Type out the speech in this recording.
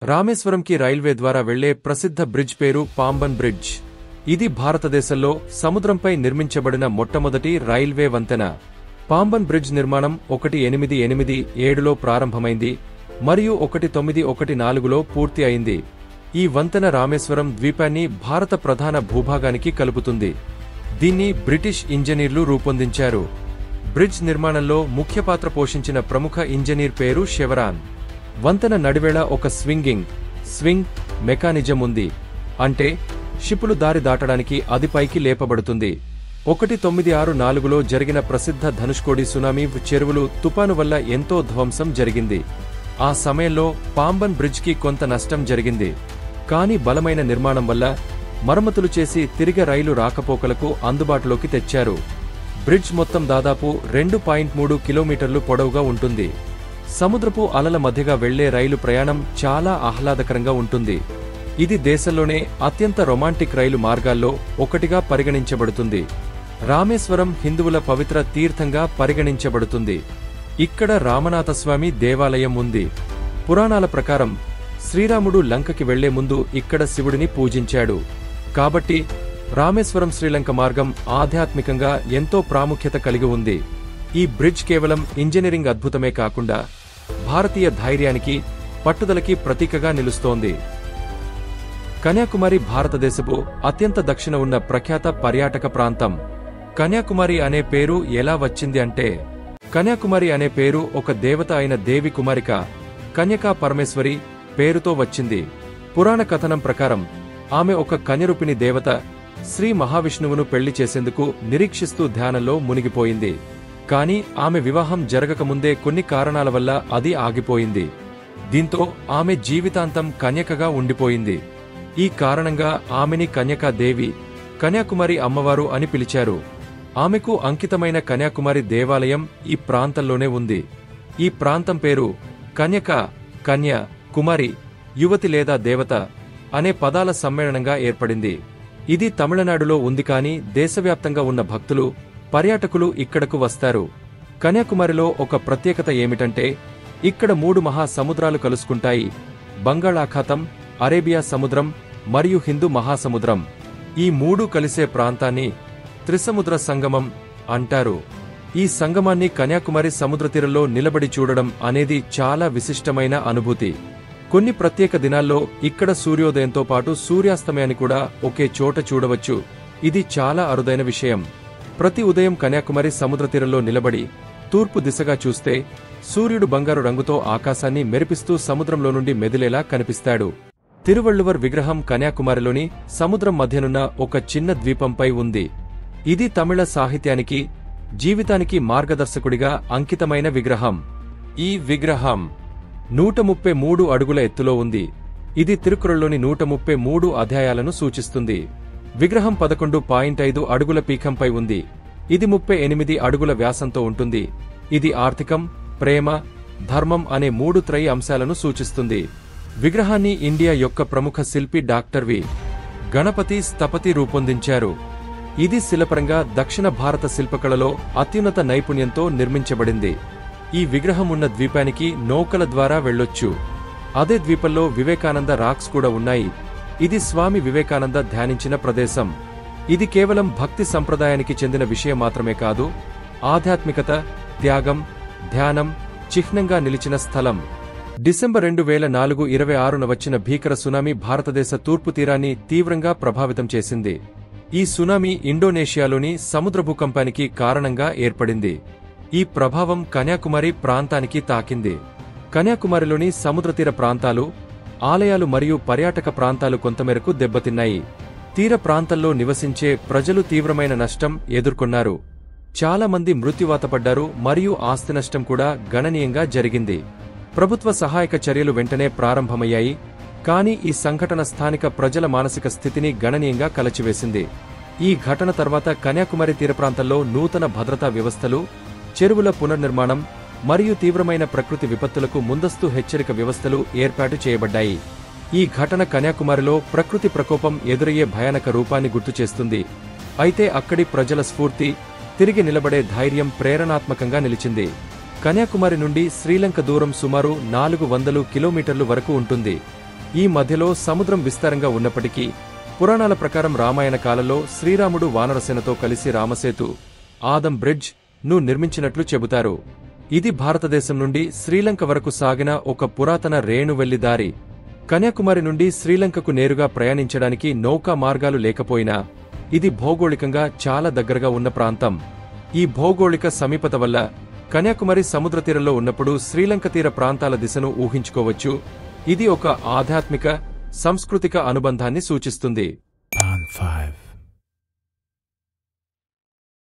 రామేశ్వరంకి railway ద్వారా వెళ్లే ప్రసిద్ధ బ్రిడ్జ్ పేరు పాంబన్ బ్రిడ్జ్. ఇది భారతదేశంలో సముద్రంపై నిర్మించబడిన మొట్టమొదటి రైల్వే వంతెన. పాంబన్ బ్రిడ్జ్ నిర్మాణం 1887లో ప్రారంభమైంది మరియు 1914లో పూర్తి అయింది. ఈ వంతెన రామేశ్వరం ద్వీపాన్ని భారత ప్రధాన భూభాగానికి కలుపుతుంది. దీన్ని బ్రిటిష్ ఇంజనీర్లు రూపొందించారు. బ్రిడ్జ్ నిర్మాణంలో ముఖ్య పాత్ర పోషించిన ప్రముఖ ఇంజనీర్ పేరు షెవరాన్. వంతెన నడివేళ ఒక స్వింగ్ మెకానిజం ఉంది. అంటే షిప్పులు దారి దాటడానికి అది పైకి లేపబడుతుంది. 1964లో జరిగిన ప్రసిద్ధ ధనుష్కోడి సునామీ చెరువులు తుపాను వల్ల ఎంతో ధ్వంసం జరిగింది. ఆ సమయంలో పాంబన్ బ్రిడ్జ్కి కొంత నష్టం జరిగింది. కానీ బలమైన నిర్మాణం వల్ల మరమ్మతులు చేసి తిరిగి రైలు రాకపోకలకు అందుబాటులోకి తెచ్చారు. బ్రిడ్జ్ మొత్తం దాదాపు 2.3 కిలోమీటర్లు పొడవుగా ఉంటుంది. సముద్రపు అలల మధ్యగా వెళ్లే రైలు ప్రయాణం చాలా ఆహ్లాదకరంగా ఉంటుంది. ఇది దేశంలోనే అత్యంత రొమాంటిక్ రైలు మార్గాల్లో ఒకటిగా పరిగణించబడుతుంది. రామేశ్వరం హిందువుల పవిత్ర తీర్థంగా పరిగణించబడుతుంది. ఇక్కడ రామనాథస్వామి దేవాలయం ఉంది. పురాణాల ప్రకారం శ్రీరాముడు లంకకి వెళ్లే ముందు ఇక్కడ శివుడిని పూజించాడు. కాబట్టి రామేశ్వరం శ్రీలంక మార్గం ఆధ్యాత్మికంగా ఎంతో ప్రాముఖ్యత కలిగి ఉంది. ఈ బ్రిడ్జ్ కేవలం ఇంజనీరింగ్ అద్భుతమే కాకుండా భారతీయ ధైర్యానికి, పట్టుదలకి ప్రతీకగా నిలుస్తోంది. కన్యాకుమారి భారతదేశపు అత్యంత దక్షిణ ఉన్న ప్రఖ్యాత పర్యాటక ప్రాంతం. కన్యాకుమారి అనే పేరు ఎలా వచ్చింది అంటే, కన్యాకుమారి అనే పేరు ఒక దేవత అయిన దేవి కుమారిక కన్యకా పరమేశ్వరి పేరుతో వచ్చింది. పురాణ కథనం ప్రకారం ఆమె ఒక కన్యరూపిణి దేవత శ్రీ మహావిష్ణువును పెళ్లి చేసేందుకు నిరీక్షిస్తూ ధ్యానంలో మునిగిపోయింది. కాని ఆమె వివాహం జరగకముందే కొన్ని కారణాల వల్ల అది ఆగిపోయింది. దీంతో ఆమె జీవితాంతం కన్యకగా ఉండిపోయింది. ఈ కారణంగా ఆమెని కన్యకాదేవి, కన్యాకుమారి అమ్మవారు అని పిలిచారు. ఆమెకు అంకితమైన కన్యాకుమారి దేవాలయం ఈ ప్రాంతంలోనే ఉంది. ఈ ప్రాంతం పేరు కన్యక, కన్య, కుమారి, యువతి లేదా దేవత అనే పదాల సమ్మేళనంగా ఏర్పడింది. ఇది తమిళనాడులో ఉంది. కానీ దేశవ్యాప్తంగా ఉన్న భక్తులు, పర్యాటకులు ఇక్కడకు వస్తారు. కన్యాకుమారిలో ఒక ప్రత్యేకత ఏమిటంటే ఇక్కడ 3 మహాసముద్రాలు కలుసుకుంటాయి: బంగాళాఖాతం, అరేబియా సముద్రం మరియు హిందూ మహాసముద్రం. ఈ 3 కలిసే ప్రాంతాన్ని త్రిసముద్ర సంగమం అంటారు. ఈ సంగమాన్ని కన్యాకుమారి సముద్రతీరంలో నిలబడి చూడడం అనేది చాలా విశిష్టమైన అనుభూతి. కొన్ని ప్రత్యేక దినాల్లో ఇక్కడ సూర్యోదయంతో పాటు సూర్యాస్తమయాన్ని కూడా ఒకే చోట చూడవచ్చు. ఇది చాలా అరుదైన విషయం. ప్రతి ఉదయం కన్యాకుమారి సముద్రతీరంలో నిలబడి తూర్పు దిశగా చూస్తే సూర్యుడు బంగారు రంగుతో ఆకాశాన్ని మెరిపిస్తూ సముద్రంలో నుండి మెదిలేలా కనిపిస్తాడు. తిరువళ్ళువర్ విగ్రహం కన్యాకుమారిలోని సముద్రం మధ్యనున్న ఒక చిన్న ద్వీపంపై ఉంది. ఇది తమిళ సాహిత్యానికి, జీవితానికి మార్గదర్శకుడిగా అంకితమైన విగ్రహం. ఈ విగ్రహం 133 అడుగుల ఎత్తులో ఉంది. ఇది తిరుకురళ్లోని 133 అధ్యాయాలను సూచిస్తుంది. విగ్రహం 11.5 అడుగుల పీఠంపై ఉంది. ఇది 38 అడుగుల వ్యాసంతో ఉంటుంది. ఇది ఆర్థికం, ప్రేమ, ధర్మం అనే 3 త్రయ అంశాలను సూచిస్తుంది. విగ్రహాన్ని ఇండియా యొక్క ప్రముఖ శిల్పి డాక్టర్ వి. గణపతి స్థపతి రూపొందించారు. ఇది శిల్పపరంగా దక్షిణ భారత శిల్పకళలో అత్యున్నత నైపుణ్యంతో నిర్మించబడింది. ఈ విగ్రహం ఉన్న ద్వీపానికి నౌకల ద్వారా వెళ్లొచ్చు. అదే ద్వీపంలో వివేకానంద రాక్స్ కూడా ఉన్నాయి. ఇది స్వామి వివేకానంద ధ్యానించిన ప్రదేశం. ఇది కేవలం భక్తి సంప్రదాయానికి చెందిన విషయం మాత్రమే కాదు, ఆధ్యాత్మికత, త్యాగం, ధ్యానం చిహ్నంగా నిలిచిన స్థలం. డిసెంబర్ 2004 26న వచ్చిన భీకర సునామీ భారతదేశ తూర్పు తీరాన్ని తీవ్రంగా ప్రభావితం చేసింది. ఈ సునామీ ఇండోనేషియాలోని సముద్ర భూకంపానికి కారణంగా ఏర్పడింది. ఈ ప్రభావం కన్యాకుమారి ప్రాంతానికి తాకింది. కన్యాకుమారిలోని సముద్రతీర ప్రాంతాలు, ఆలయాలు మరియు పర్యాటక ప్రాంతాలు కొంతమేరకు దెబ్బతిన్నాయి. తీర ప్రాంతంలో నివసించే ప్రజలు తీవ్రమైన నష్టం ఎదుర్కొన్నారు. చాలా మంది మృత్యువాతపడ్డారు మరియు ఆస్తి నష్టం కూడా గణనీయంగా జరిగింది. ప్రభుత్వ సహాయక చర్యలు వెంటనే ప్రారంభమయ్యాయి. కానీ ఈ సంఘటన స్థానిక ప్రజల మానసిక స్థితిని గణనీయంగా కలచివేసింది. ఈ ఘటన తర్వాత కన్యాకుమారి తీర ప్రాంతంలో నూతన భద్రతా వ్యవస్థలు, చెరువుల పునర్నిర్మాణం మరియు తీవ్రమైన ప్రకృతి విపత్తులకు ముందస్తు హెచ్చరిక వ్యవస్థలు ఏర్పాటు చేయబడ్డాయి. ఈ ఘటన కన్యాకుమారిలో ప్రకృతి ప్రకోపం ఎదురయ్యే భయానక రూపాన్ని గుర్తుచేస్తుంది. అయితే అక్కడి ప్రజల స్ఫూర్తి, తిరిగి నిలబడే ధైర్యం ప్రేరణాత్మకంగా నిలిచింది. కన్యాకుమారి నుండి శ్రీలంక దూరం సుమారు 400 కిలోమీటర్లు వరకు ఉంటుంది. ఈ మధ్యలో సముద్రం విస్తారంగా ఉన్నప్పటికీ పురాణాల ప్రకారం రామాయణ కాలంలో శ్రీరాముడు వానరసేనతో కలిసి రామసేతు ఆదం బ్రిడ్జ్ ను నిర్మించినట్లు చెబుతారు. ఇది భారతదేశం నుండి శ్రీలంక వరకు సాగిన ఒక పురాతన రేణువెల్లి దారి. కన్యాకుమారి నుండి శ్రీలంకకు నేరుగా ప్రయాణించడానికి నౌకా మార్గాలు లేకపోయినా ఇది భౌగోళికంగా చాలా దగ్గరగా ఉన్న ప్రాంతం. ఈ భౌగోళిక సమీపత వల్ల కన్యాకుమారి సముద్ర తీరంలో ఉన్నప్పుడు శ్రీలంక తీర ప్రాంతాల దిశను ఊహించుకోవచ్చు. ఇది ఒక ఆధ్యాత్మిక, సాంస్కృతిక అనుబంధాన్ని సూచిస్తుంది. Pan 5